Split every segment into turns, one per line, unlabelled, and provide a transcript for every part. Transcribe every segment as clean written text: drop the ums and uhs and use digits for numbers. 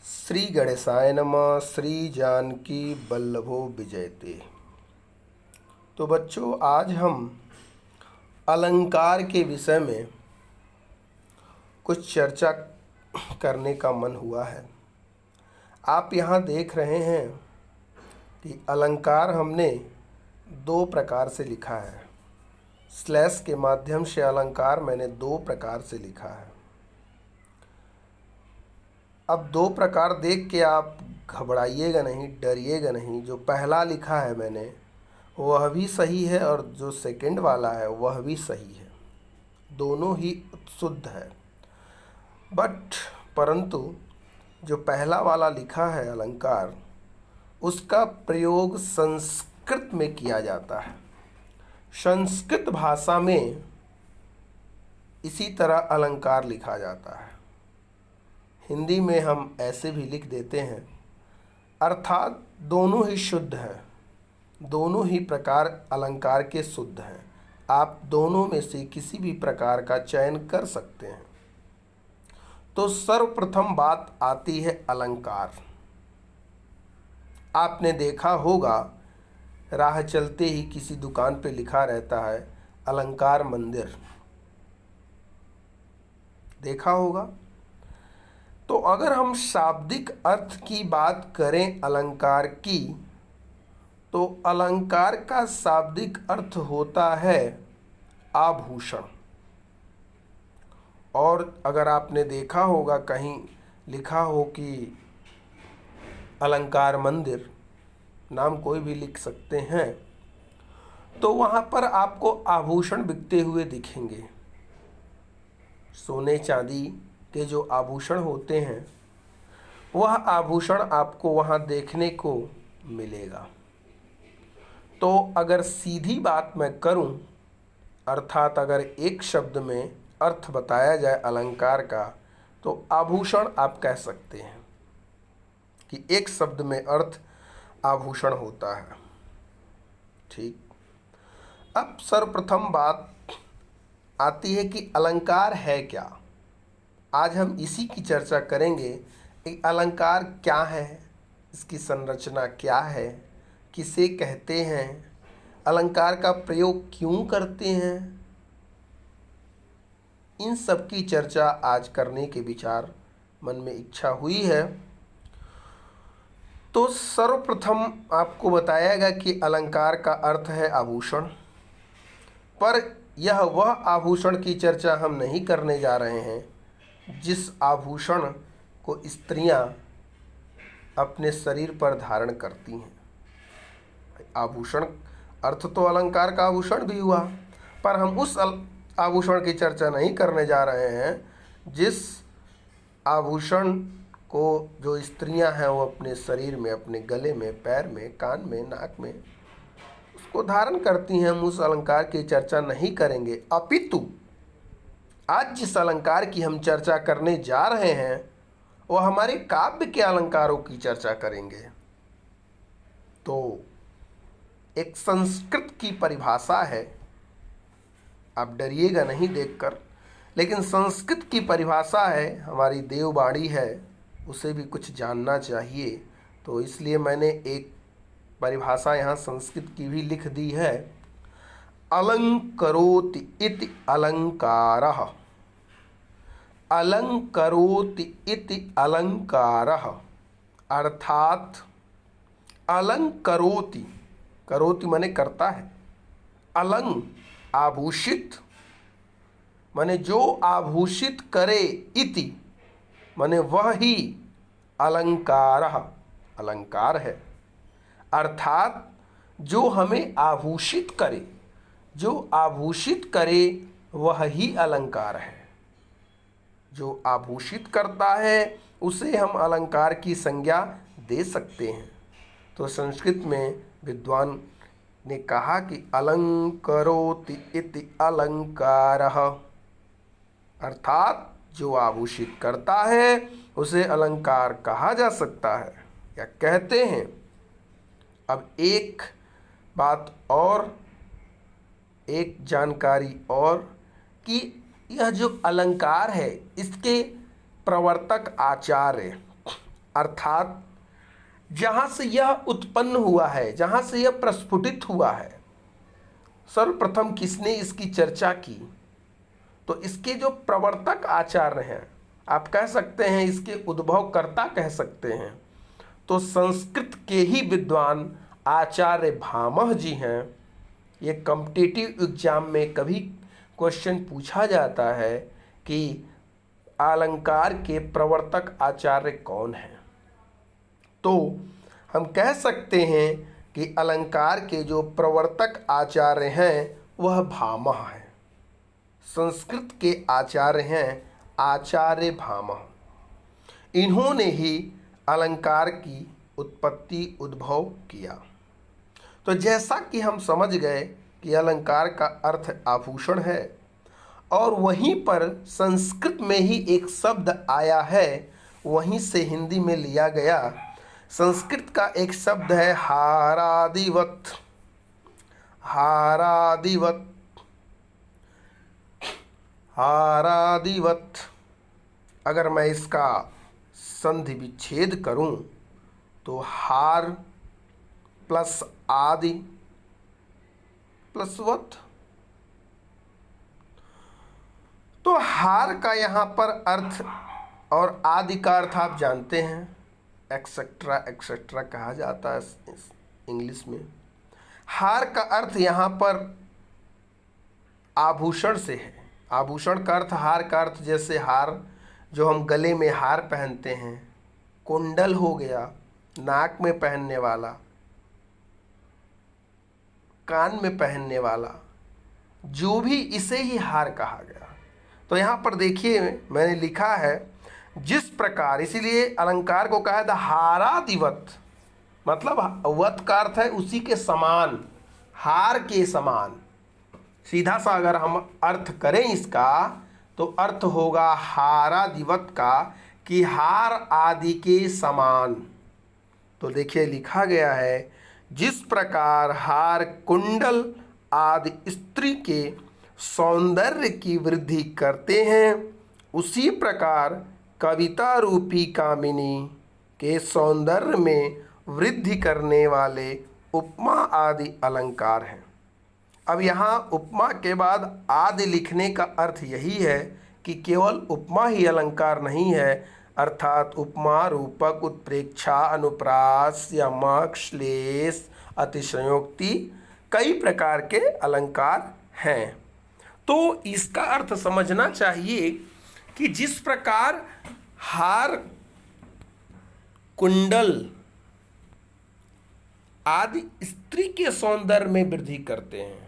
श्री गणेशाय नमः। श्री जानकी वल्लभो विजयते। तो बच्चों, आज हम अलंकार के विषय में कुछ चर्चा करने का मन हुआ है। आप यहाँ देख रहे हैं कि अलंकार हमने दो प्रकार से लिखा है। स्लैश के माध्यम से अलंकार मैंने दो प्रकार से लिखा है। अब दो प्रकार देख के आप घबराइएगा नहीं, डरिएगा नहीं। जो पहला लिखा है मैंने वह भी सही है और जो सेकंड वाला है वह भी सही है। दोनों ही शुद्ध है। परंतु जो पहला वाला लिखा है अलंकार, उसका प्रयोग संस्कृत में किया जाता है। संस्कृत भाषा में इसी तरह अलंकार लिखा जाता है। हिंदी में हम ऐसे भी लिख देते हैं। अर्थात दोनों ही शुद्ध हैं, दोनों ही प्रकार अलंकार के शुद्ध हैं। आप दोनों में से किसी भी प्रकार का चयन कर सकते हैं। तो सर्वप्रथम बात आती है अलंकार। आपने देखा होगा, राह चलते ही किसी दुकान पे लिखा रहता है अलंकार मंदिर, देखा होगा। तो अगर हम शाब्दिक अर्थ की बात करें अलंकार की, तो अलंकार का शाब्दिक अर्थ होता है आभूषण। और अगर आपने देखा होगा कहीं लिखा हो कि अलंकार मंदिर, नाम कोई भी लिख सकते हैं, तो वहाँ पर आपको आभूषण बिकते हुए दिखेंगे। सोने चांदी के जो आभूषण होते हैं, वह आभूषण आपको वहाँ देखने को मिलेगा। तो अगर सीधी बात मैं करूं, अर्थात अगर एक शब्द में अर्थ बताया जाए अलंकार का, तो आभूषण आप कह सकते हैं कि एक शब्द में अर्थ आभूषण होता है। ठीक। अब सर्वप्रथम बात आती है कि अलंकार है क्या। आज हम इसी की चर्चा करेंगे कि अलंकार क्या है, इसकी संरचना क्या है, किसे कहते हैं, अलंकार का प्रयोग क्यों करते हैं। इन सब की चर्चा आज करने के विचार मन में इच्छा हुई है। तो सर्वप्रथम आपको बताया गया कि अलंकार का अर्थ है आभूषण। पर यह वह आभूषण की चर्चा हम नहीं करने जा रहे हैं जिस आभूषण को स्त्रियां अपने शरीर पर धारण करती हैं। आभूषण अर्थ तो अलंकार का आभूषण भी हुआ, पर हम उस आभूषण की चर्चा नहीं करने जा रहे हैं जिस आभूषण को जो स्त्रियां हैं वो अपने शरीर में, अपने गले में, पैर में, कान में, नाक में उसको धारण करती हैं। हम उस अलंकार की चर्चा नहीं करेंगे। अपितु आज जिस अलंकार की हम चर्चा करने जा रहे हैं वह हमारे काव्य के अलंकारों की चर्चा करेंगे। तो एक संस्कृत की परिभाषा है, आप डरिएगा नहीं देखकर, लेकिन संस्कृत की परिभाषा है, हमारी देववाणी है, उसे भी कुछ जानना चाहिए। तो इसलिए मैंने एक परिभाषा यहाँ संस्कृत की भी लिख दी है। अलंकरोति इति अलंकारः। अलंकरोति इति अलंकारः अर्थात अलंकरोति, करोति माने करता है, अलंग आभूषित माने जो आभूषित करे, इति माने वह ही अलंकारः अलंकार है। अर्थात जो हमें आभूषित करे, जो आभूषित करे वह ही अलंकार है। जो आभूषित करता है उसे हम अलंकार की संज्ञा दे सकते हैं। तो संस्कृत में विद्वान ने कहा कि अलंकरोति इति अलंकारः, अर्थात जो आभूषित करता है उसे अलंकार कहा जा सकता है या कहते हैं। अब एक बात और, एक जानकारी और, कि यह जो अलंकार है इसके प्रवर्तक आचार्य अर्थात जहाँ से यह उत्पन्न हुआ है, जहाँ से यह प्रस्फुटित हुआ है, सर्वप्रथम किसने इसकी चर्चा की, तो इसके जो प्रवर्तक आचार्य हैं, आप कह सकते हैं इसके उद्भवकर्ता कह सकते हैं, तो संस्कृत के ही विद्वान आचार्य भामह जी हैं। ये कॉम्पिटिटिव एग्जाम में कभी क्वेश्चन पूछा जाता है कि अलंकार के प्रवर्तक आचार्य कौन हैं, तो हम कह सकते हैं कि अलंकार के जो प्रवर्तक आचार्य हैं वह भामह हैं। संस्कृत के आचार्य हैं आचार्य भामह। इन्होंने ही अलंकार की उत्पत्ति उद्भव किया। तो जैसा कि हम समझ गए कि अलंकार का अर्थ आभूषण है, और वहीं पर संस्कृत में ही एक शब्द आया है, वहीं से हिंदी में लिया गया। संस्कृत का एक शब्द है हारादिवत। हारादिवत, हारादिवत। अगर मैं इसका संधि विच्छेद करूं तो हार प्लस आदि प्लस वत। तो हार का यहाँ पर अर्थ और आदि का अर्थ आप जानते हैं, एक्सेट्रा एक्सेट्रा कहा जाता है इंग्लिश में। हार का अर्थ यहाँ पर आभूषण से है। आभूषण का अर्थ, हार का अर्थ जैसे हार जो हम गले में हार पहनते हैं, कुंडल हो गया नाक में पहनने वाला, कान में पहनने वाला, जो भी इसे ही हार कहा गया। तो यहाँ पर देखिए मैंने लिखा है जिस प्रकार, इसीलिए अलंकार को कहा था हारादिवत, मतलब वत का अर्थ है उसी के समान, हार के समान। सीधा सा अगर हम अर्थ करें इसका तो अर्थ होगा हारादिवत का कि हार आदि के समान। तो देखिए लिखा गया है जिस प्रकार हार कुंडल आदि स्त्री के सौंदर्य की वृद्धि करते हैं, उसी प्रकार कविता रूपी कामिनी के सौंदर्य में वृद्धि करने वाले उपमा आदि अलंकार हैं। अब यहाँ उपमा के बाद आदि लिखने का अर्थ यही है कि केवल उपमा ही अलंकार नहीं है, अर्थात उपमा, रूपक, उत्प्रेक्षा, अनुप्रास, यमक, श्लेष, अतिशयोक्ति, कई प्रकार के अलंकार हैं। तो इसका अर्थ समझना चाहिए कि जिस प्रकार हार, कुंडल आदि स्त्री के सौंदर्य में वृद्धि करते हैं।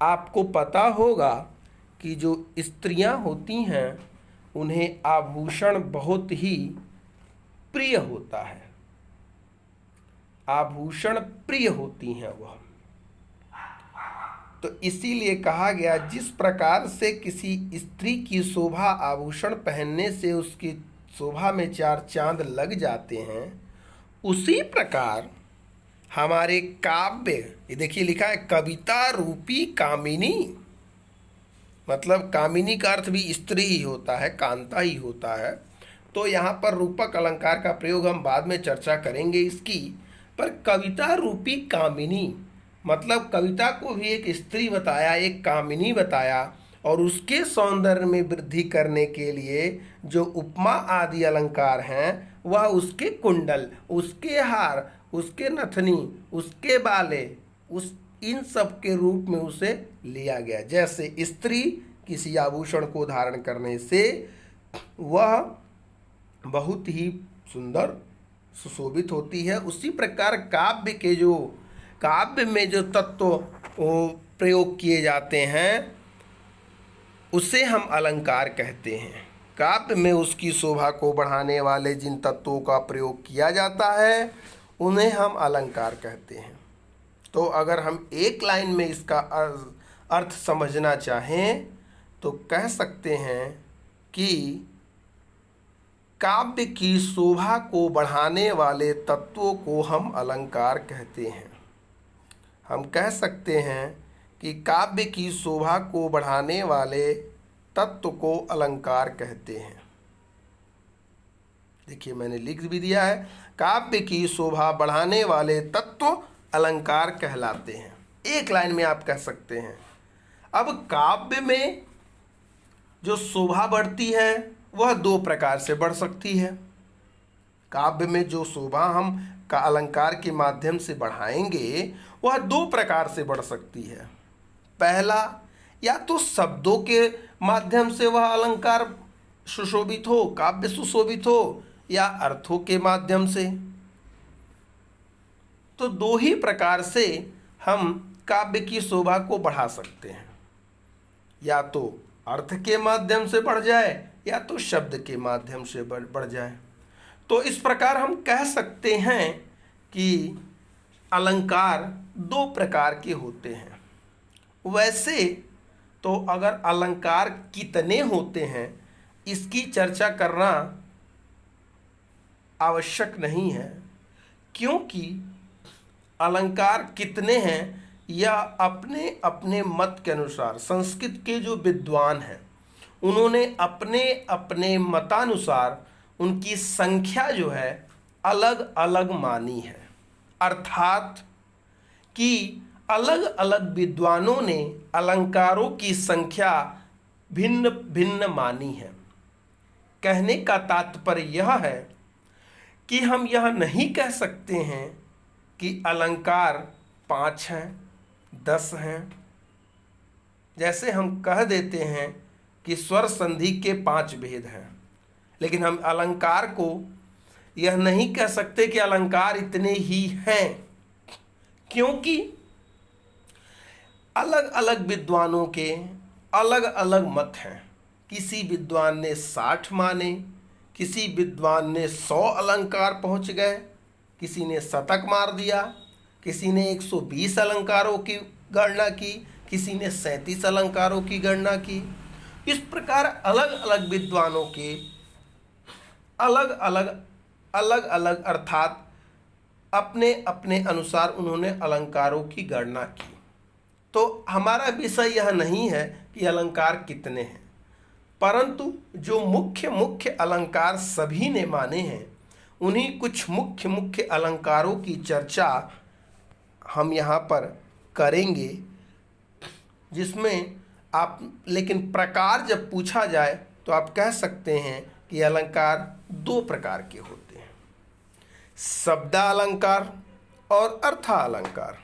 आपको पता होगा कि जो स्त्रियां होती हैं उन्हें आभूषण बहुत ही प्रिय होता है, आभूषण प्रिय होती हैं वह। तो इसीलिए कहा गया जिस प्रकार से किसी स्त्री की शोभा आभूषण पहनने से उसकी शोभा में चार चांद लग जाते हैं, उसी प्रकार हमारे काव्य, ये देखिए लिखा है कविता रूपी कामिनी, मतलब कामिनी का अर्थ भी स्त्री ही होता है, कांता ही होता है। तो यहाँ पर रूपक अलंकार का प्रयोग हम बाद में चर्चा करेंगे इसकी, पर कविता रूपी कामिनी मतलब कविता को भी एक स्त्री बताया, एक कामिनी बताया, और उसके सौंदर्य में वृद्धि करने के लिए जो उपमा आदि अलंकार हैं वह उसके कुंडल, उसके हार, उसके नथनी, उसके बाले, उस इन सब के रूप में उसे लिया गया। जैसे स्त्री किसी आभूषण को धारण करने से वह बहुत ही सुंदर सुशोभित होती है, उसी प्रकार काव्य में जो तत्व प्रयोग किए जाते हैं उसे हम अलंकार कहते हैं। काव्य में उसकी शोभा को बढ़ाने वाले जिन तत्वों का प्रयोग किया जाता है उन्हें हम अलंकार कहते हैं। तो अगर हम एक लाइन में इसका अर्थ समझना चाहें तो कह सकते हैं कि काव्य की शोभा को बढ़ाने वाले तत्वों को हम अलंकार कहते हैं। हम कह सकते हैं कि काव्य की शोभा को बढ़ाने वाले तत्व को अलंकार कहते हैं। देखिए मैंने लिख भी दिया है, काव्य की शोभा बढ़ाने वाले तत्व अलंकार कहलाते हैं। एक लाइन में आप कह सकते हैं। अब काव्य में जो शोभा बढ़ती है वह दो प्रकार से बढ़ सकती है। काव्य में जो शोभा हम का अलंकार के माध्यम से बढ़ाएंगे वह दो प्रकार से बढ़ सकती है। पहला, या तो शब्दों के माध्यम से वह अलंकार सुशोभित हो, काव्य सुशोभित हो, या अर्थों के माध्यम से। तो दो ही प्रकार से हम काव्य की शोभा को बढ़ा सकते हैं, या तो अर्थ के माध्यम से बढ़ जाए या तो शब्द के माध्यम से बढ़ जाए। तो इस प्रकार हम कह सकते हैं कि अलंकार दो प्रकार के होते हैं। वैसे तो अगर अलंकार कितने होते हैं इसकी चर्चा करना आवश्यक नहीं है, क्योंकि अलंकार कितने हैं यह अपने अपने मत के अनुसार, संस्कृत के जो विद्वान हैं उन्होंने अपने अपने मतानुसार उनकी संख्या जो है अलग अलग मानी है। अर्थात कि अलग अलग विद्वानों ने अलंकारों की संख्या भिन्न भिन्न मानी है। कहने का तात्पर्य यह है कि हम यह नहीं कह सकते हैं कि अलंकार 5 हैं, 10 हैं। जैसे हम कह देते हैं कि स्वर संधि के 5 भेद हैं, लेकिन हम अलंकार को यह नहीं कह सकते कि अलंकार इतने ही हैं, क्योंकि अलग अलग विद्वानों के अलग अलग मत हैं। किसी विद्वान ने 60 माने, किसी विद्वान ने 100 अलंकार पहुंच गए, किसी ने शतक मार दिया, किसी ने 120 अलंकारों की गणना की, किसी ने 37 अलंकारों की गणना की। इस प्रकार अलग अलग विद्वानों के अलग अलग अर्थात अपने अपने अनुसार उन्होंने अलंकारों की गणना की। तो हमारा विषय यह नहीं है कि अलंकार कितने हैं, परंतु जो मुख्य मुख्य अलंकार सभी ने माने हैं उन्हीं कुछ मुख्य मुख्य अलंकारों की चर्चा हम यहाँ पर करेंगे, जिसमें आप, लेकिन प्रकार जब पूछा जाए तो आप कह सकते हैं कि अलंकार दो प्रकार के होते हैं, शब्दालंकार और अर्थालंकार।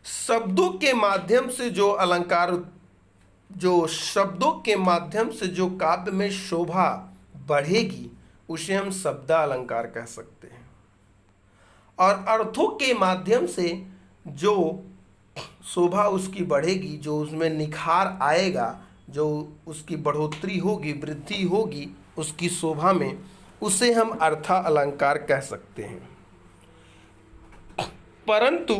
शब्दों के माध्यम से जो अलंकार, जो शब्दों के माध्यम से जो काव्य में शोभा बढ़ेगी उसे हम शब्दालंकार कह सकते हैं, और अर्थों के माध्यम से जो शोभा उसकी बढ़ेगी, जो उसमें निखार आएगा, जो उसकी बढ़ोतरी होगी, वृद्धि होगी उसकी शोभा में, उसे हम अर्था अलंकार कह सकते हैं। परंतु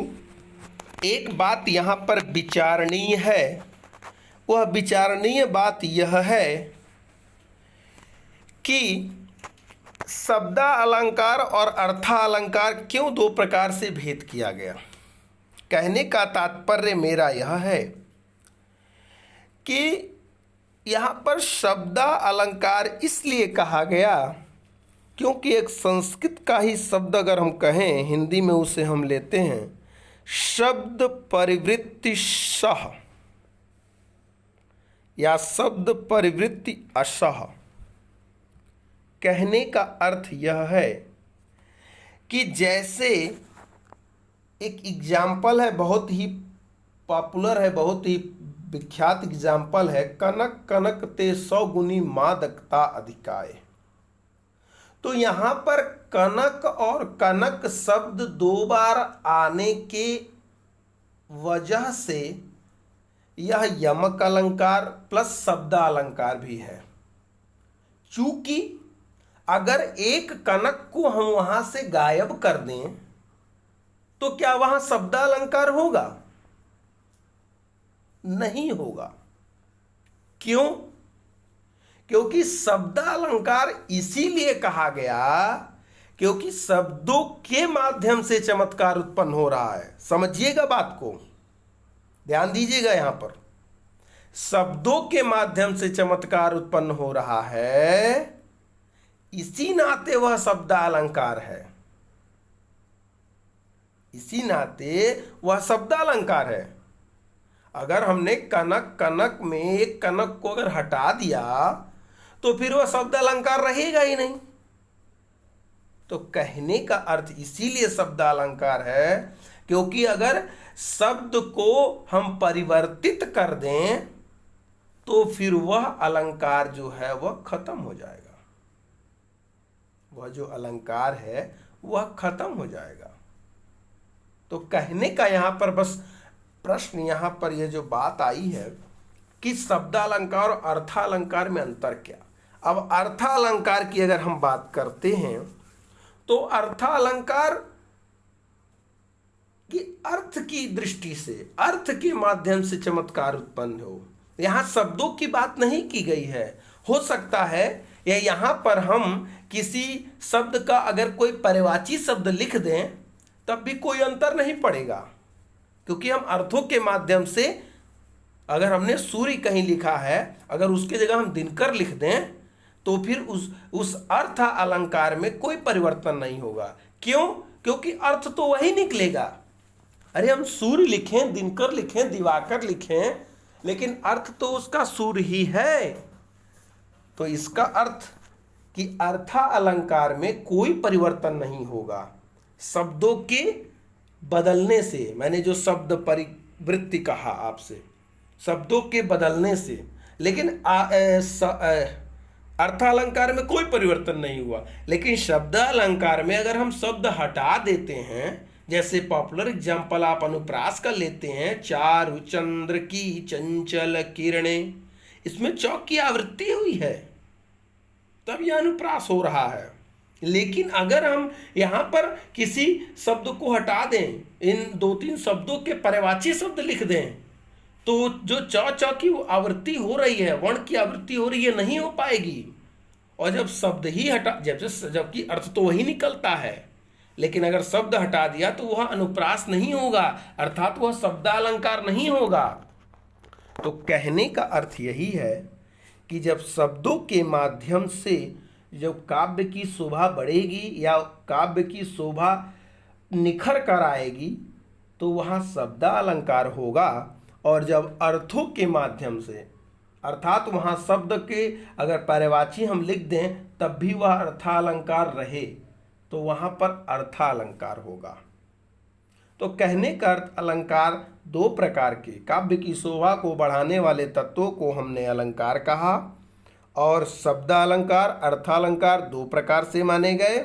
एक बात यहाँ पर विचारणीय है, वह विचारणीय बात यह है कि शब्दा अलंकार और अर्था अलंकार क्यों दो प्रकार से भेद किया गया। कहने का तात्पर्य मेरा यह है कि यहाँ पर शब्दा अलंकार इसलिए कहा गया क्योंकि एक संस्कृत का ही शब्द अगर हम कहें, हिंदी में उसे हम लेते हैं शब्द परिवृत्ति सह या शब्द परिवृत्ति असह। कहने का अर्थ यह है कि जैसे एक एग्जाम्पल है, बहुत ही पॉपुलर है, बहुत ही विख्यात एग्जाम्पल है, कनक कनक ते 100 गुनी मादकता अधिकाय। तो यहाँ पर कनक और कनक शब्द दो बार आने के वजह से यह यमक अलंकार प्लस शब्द अलंकार भी है। चूंकि अगर एक कनक को हम वहां से गायब कर दें तो क्या वहां शब्द अलंकार होगा? नहीं होगा। क्यों? क्योंकि शब्द अलंकार इसीलिए कहा गया क्योंकि शब्दों के माध्यम से चमत्कार उत्पन्न हो रहा है। समझिएगा बात को, ध्यान दीजिएगा। यहां पर शब्दों के माध्यम से चमत्कार उत्पन्न हो रहा है, इसी नाते वह शब्दालंकार है, इसी नाते वह शब्दालंकार है। अगर हमने कनक कनक में एक कनक को अगर हटा दिया तो फिर वह शब्दालंकार रहेगा ही नहीं। तो कहने का अर्थ इसीलिए शब्दालंकार है क्योंकि अगर शब्द को हम परिवर्तित कर दें तो फिर वह अलंकार जो है वह खत्म हो जाएगा, वह जो अलंकार है वह खत्म हो जाएगा। तो कहने का यहां पर बस प्रश्न, यहां पर यह जो बात आई है कि शब्दालंकार और अर्थालंकार में अंतर क्या। अब अर्थालंकार की अगर हम बात करते हैं तो अर्थालंकार कि अर्थ की दृष्टि से, अर्थ के माध्यम से चमत्कार उत्पन्न हो। यहां शब्दों की बात नहीं की गई है। हो सकता है या यहां पर हम किसी शब्द का अगर कोई पर्यायवाची शब्द लिख दें तब भी कोई अंतर नहीं पड़ेगा, क्योंकि हम अर्थों के माध्यम से, अगर हमने सूर्य कहीं लिखा है अगर उसके जगह हम दिनकर लिख दें तो फिर उस अर्थ अलंकार में कोई परिवर्तन नहीं होगा। क्यों? क्योंकि अर्थ तो वही निकलेगा। अरे हम सूर्य लिखें, दिनकर लिखें, दिवाकर लिखें, लेकिन अर्थ तो उसका सूर्य ही है। तो इसका अर्थ कि अर्थ अलंकार में कोई परिवर्तन नहीं होगा शब्दों के बदलने से। मैंने जो शब्द परिवृत्ति कहा आपसे, शब्दों के बदलने से, लेकिन अर्थालंकार में कोई परिवर्तन नहीं हुआ। लेकिन शब्द अलंकार में अगर हम शब्द हटा देते हैं, जैसे पॉपुलर एग्जाम्पल आप अनुप्रास का लेते हैं, चारु चंद्र की चंचल किरणें, इसमें चौक की आवृत्ति हुई है तब यह अनुप्रास हो रहा है। लेकिन अगर हम यहाँ पर किसी शब्द को हटा दें, इन 2-3 शब्दों के पर्यायवाची शब्द लिख दें, तो जो चौ की आवृत्ति हो रही है, वर्ण की आवृत्ति हो रही है, नहीं हो पाएगी। और जब शब्द ही हटा, जबकि अर्थ तो वही निकलता है, लेकिन अगर शब्द हटा दिया तो वह अनुप्रास नहीं होगा, अर्थात वह शब्दालंकार नहीं होगा। तो कहने का अर्थ यही है कि जब शब्दों के माध्यम से जब काव्य की शोभा बढ़ेगी या काव्य की शोभा निखर कर आएगी तो वहाँ शब्दालंकार होगा। और जब अर्थों के माध्यम से, अर्थात वहाँ शब्द के अगर पर्यायवाची हम लिख दें तब भी वह अर्थालंकार रहे तो वहाँ पर अर्थालंकार होगा। तो कहने का अर्थ अलंकार 2 प्रकार के, काव्य की शोभा को बढ़ाने वाले तत्वों को हमने अलंकार कहा, और शब्दालंकार अर्थालंकार 2 प्रकार से माने गए।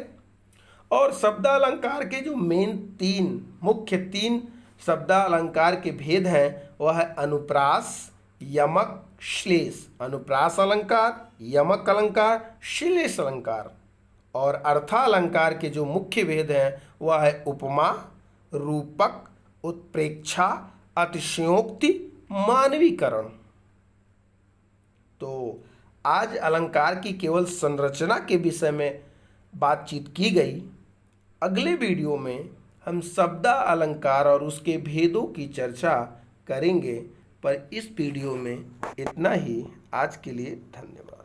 और शब्दालंकार के जो मुख्य 3 शब्दालंकार के भेद हैं वह है अनुप्रास, यमक, श्लेष। अनुप्रास अलंकार, यमक अलंकार, श्लेष अलंकार। और अर्थालंकार के जो मुख्य भेद हैं वह है उपमा, रूपक, उत्प्रेक्षा, अतिशयोक्ति, मानवीकरण। तो आज अलंकार की केवल संरचना के विषय में बातचीत की गई। अगले वीडियो में हम शब्दा अलंकार और उसके भेदों की चर्चा करेंगे। पर इस वीडियो में इतना ही। आज के लिए धन्यवाद।